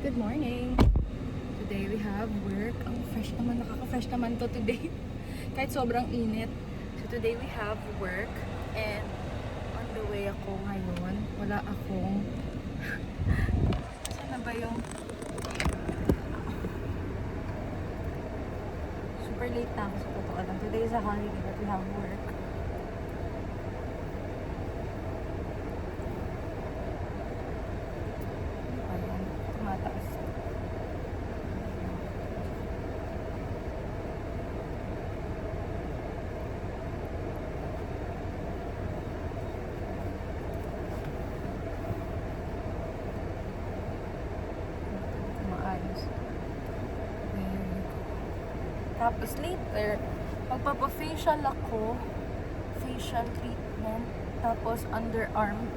Good morning! Today we have work. Ang fresh naman, nakaka-fresh naman to today. Kahit sobrang init. So today we have work and on the way ako ngayon. Wala akong... Saan na ba yung... Super late na ako sa totoo lang. Today is a holiday but we have work. Ayan, tumataas. Maayos. Tapos later, magpapa-facial ako. Facial treatment. Tapos underarm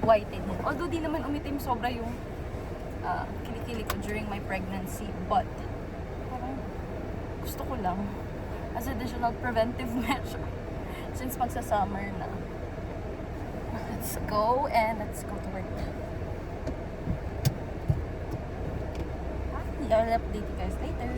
whitening. Although di naman umitim sobra yung kilikili ko during my pregnancy. But, parang gusto ko lang as additional preventive measure since magsa-summer na. Let's go and let's go to work. I'll update you guys later.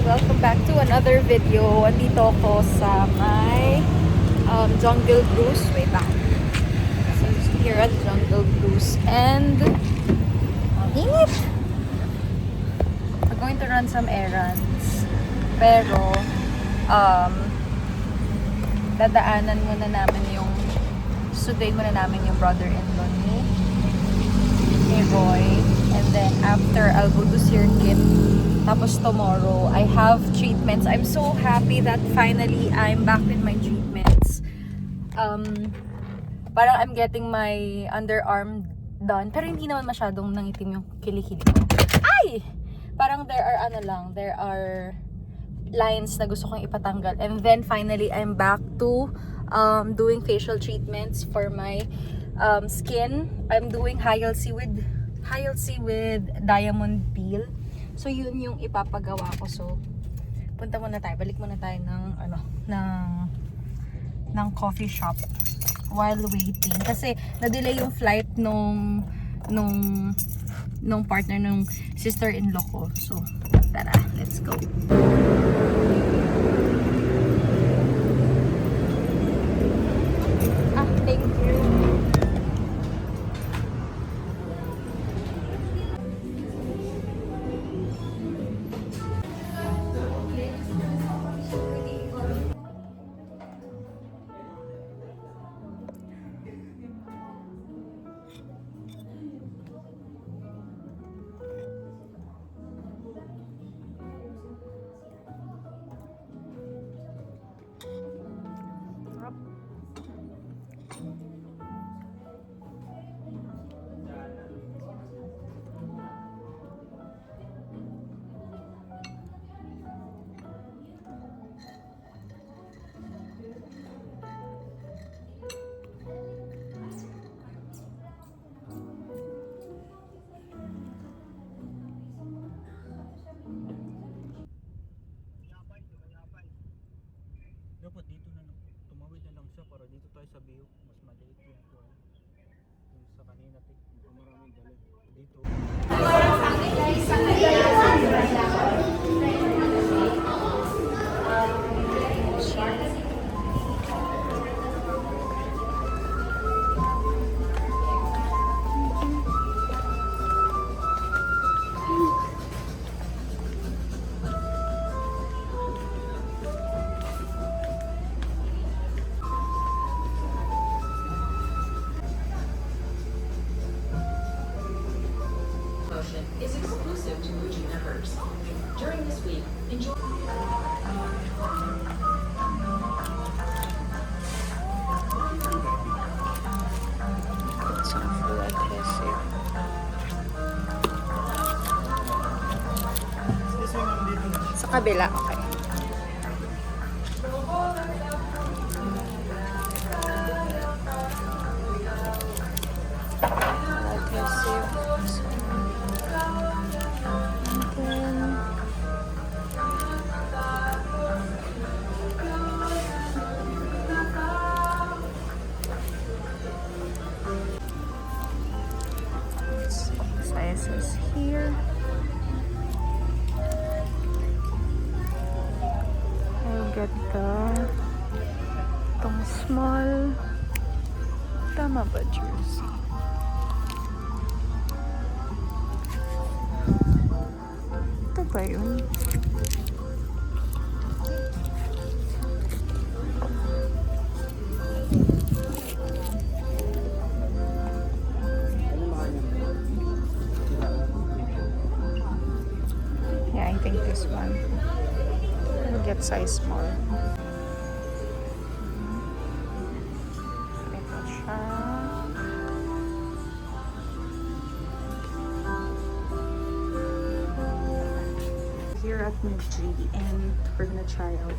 Welcome back to another video. Andito ako sa my Jungle Cruise way back. So here at Jungle Cruise and init. We're going to run some errands. Pero dadaanan muna namin yung sunduin muna namin yung brother-in-law ni Roy. And then after, I'll go to circuit. Tapos tomorrow, I have treatments. I'm so happy that finally I'm back with my treatments. Parang I'm getting my underarm done. Pero hindi naman masyadong nangitim yung kilikili ko. Ay! Parang there are lines na gusto kong ipatanggal. And then finally, I'm back to doing facial treatments for my skin. I'm doing Hyalc with diamond peel. So yun yung ipapagawa ko. So balik muna tayo ng coffee shop while waiting kasi na-delay yung flight nung partner ng sister-in-law ko. So tara, let's go. Thank you. Dapat dito na lang, tumawid na lang siya para dito tayo sa Bihok, mas maliit yung sa kanina, maraming dali dito. Is exclusive to Muji members. During this week, enjoy... kabila. Okay. Sizes here. I'll get itong small. Tama ba, jersey? Ito ba yun? Yeah, I think this one. I'll get size small. Ito siya. Here at Midtree, and we're gonna try out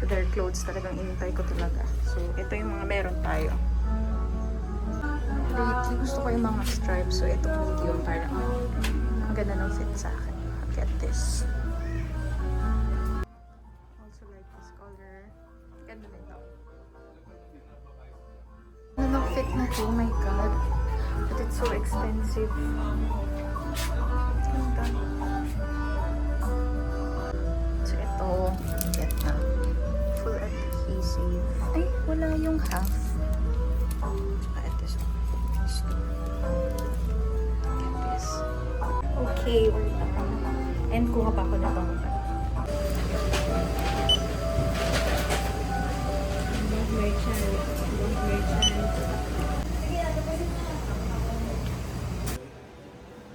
their clothes. Talagang inintay ko talaga. So, ito yung mga meron tayo. Lately, gusto ko yung mga stripes. So, ito medium. Parang ang ganda ng fit sa akin. I'll get this. Also like this color. Ganda nito. Ano ng fit na to? Oh my God. But it's so expensive. Ganda. So, ito. Get na. Full adhesive. Ay, wala yung half. Okay, we're done. And kuha pa ako na bang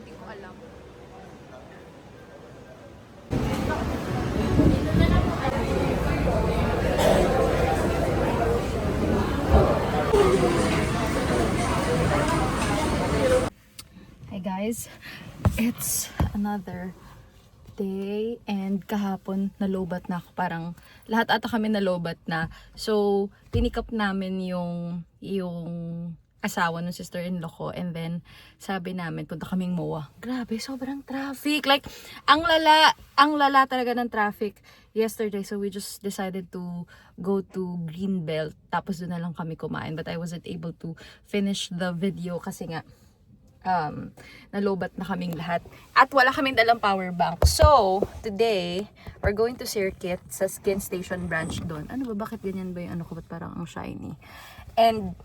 hindi ko alam. Hi guys, it's another day and kahapon nalobat na ako. Parang lahat ata kami nalobat na. So, pinik up namin yung asawa ng sister-in-law ko, and then sabi namin punta kaming MOA. Grabe, sobrang traffic. Like, ang lala talaga ng traffic yesterday. So, we just decided to go to Greenbelt. Tapos doon na lang kami kumain. But I wasn't able to finish the video kasi nga nalobat na kaming lahat. At wala kaming dalang power bank. So, today, we're going to Circuit sa Skin Station branch doon. Ano ba? Bakit ganyan ba yung ano ko? Ba't parang ang shiny? And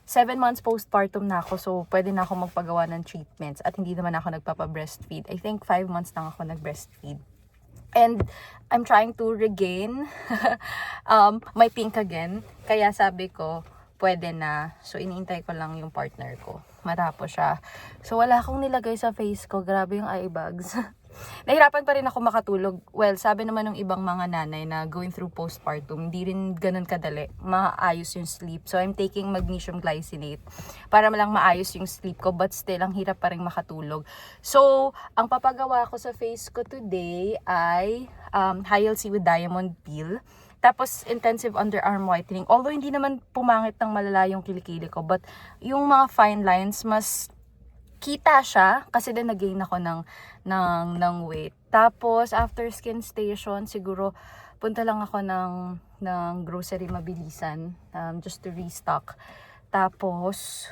7 months postpartum na ako. So, pwede na ako magpagawa ng treatments. At hindi naman ako nagpapa-breastfeed. I think 5 months lang ako nag-breastfeed. And I'm trying to regain my pink again. Kaya sabi ko, pwede na. So, iniintay ko lang yung partner ko. Matapos siya. So, wala akong nilagay sa face ko. Grabe yung eye bags. Nahirapan pa rin ako makatulog. Well, sabi naman ng ibang mga nanay na going through postpartum, hindi rin ganun kadali. Maayos yung sleep. So, I'm taking magnesium glycinate para lang maayos yung sleep ko. But still, ang hirap pa rin makatulog. So, ang papagawa ko sa face ko today ay HYLC with Diamond Peel. Tapos, intensive underarm whitening. Although, hindi naman pumangit ng malala yung kilikili ko. But, yung mga fine lines, mas kita siya. Kasi din, nag-gain ako ng weight. Tapos, after Skin Station, siguro, punta lang ako ng grocery mabilisan. Just to restock. Tapos,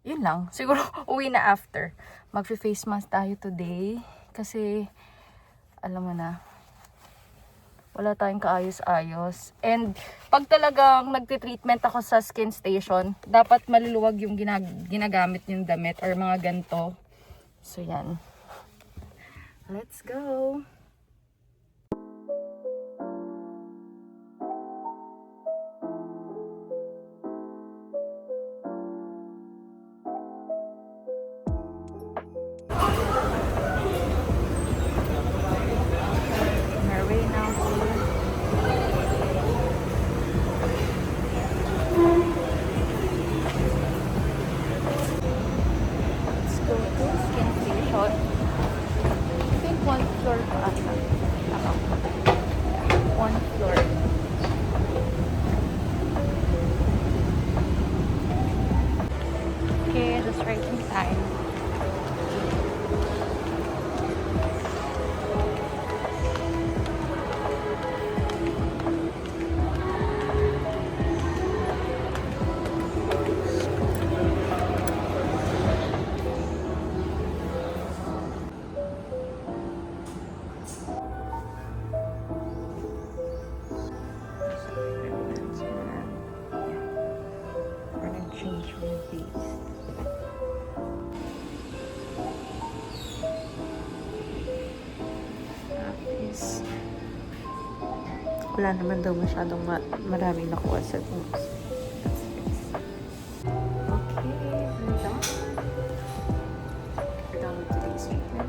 yun lang. Siguro, uwi na after. Mag-face mask tayo today. Kasi, alam mo na, wala tayong kaayos-ayos. And pag talagang nagtitreatment ako sa Skin Station, dapat maluluwag yung ginagamit yung damit or mga ganito. So yan. Let's go! Let's go to Skin Station. I think 1 floor pa ata. wala naman daw masyadong maraming nakuha sa books. Okay, we're done. We're done with today's video.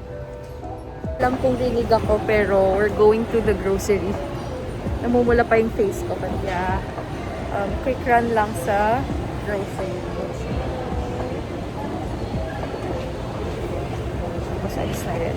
Alam kong rinig ako pero we're going to the grocery. Namumula pa yung face ko kaya quick run lang sa grocery. Tapos alis na rin.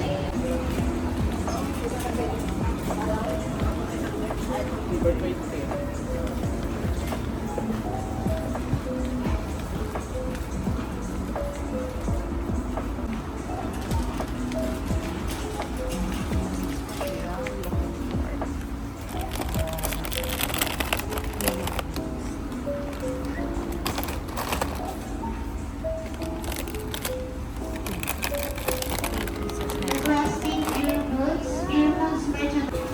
Requesting earbuds merchandise.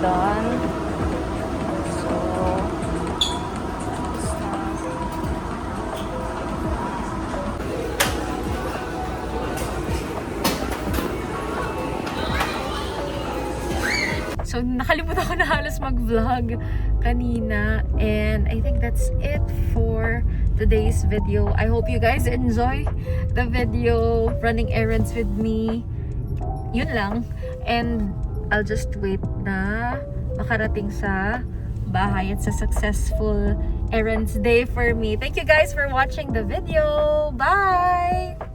Done. So, nakalimutan ko na halos mag-vlog kanina. And I think that's it for today's video. I hope you guys enjoy the video, running errands with me. Yun lang. And I'll just wait na makarating sa bahay at sa successful errands day for me. Thank you guys for watching the video. Bye!